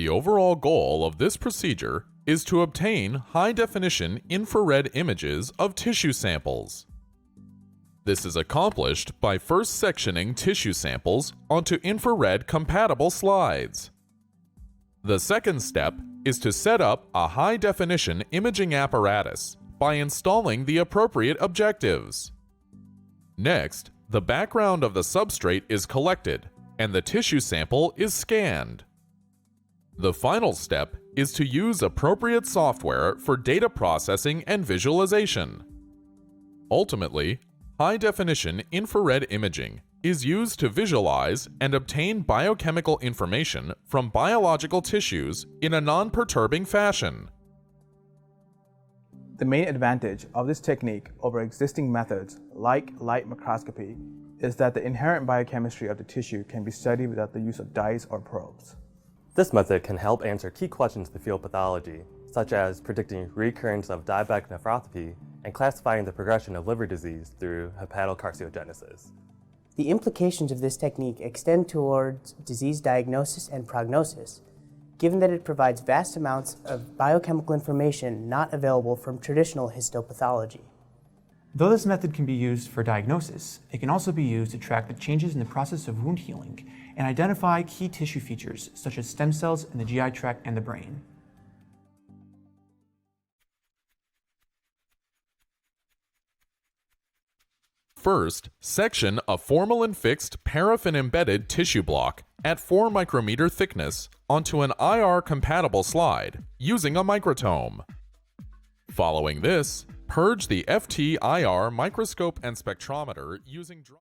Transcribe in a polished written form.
The overall goal of this procedure is to obtain high-definition infrared images of tissue samples. This is accomplished by first sectioning tissue samples onto infrared-compatible slides. The second step is to set up a high-definition imaging apparatus by installing the appropriate objectives. Next, the background of the substrate is collected and the tissue sample is scanned. The final step is to use appropriate software for data processing and visualization. Ultimately, high-definition infrared imaging is used to visualize and obtain biochemical information from biological tissues in a non-perturbing fashion. The main advantage of this technique over existing methods like light microscopy is that the inherent biochemistry of the tissue can be studied without the use of dyes or probes. This method can help answer key questions in the field of pathology, such as predicting recurrence of diabetic nephropathy and classifying the progression of liver disease through hepatocarcinogenesis. The implications of this technique extend towards disease diagnosis and prognosis, given that it provides vast amounts of biochemical information not available from traditional histopathology. Though this method can be used for diagnosis, it can also be used to track the changes in the process of wound healing and identify key tissue features such as stem cells in the GI tract and the brain. First, section a formalin-fixed paraffin-embedded tissue block at 4 micrometer thickness onto an IR-compatible slide using a microtome. Following this, purge the FT-IR microscope and spectrometer using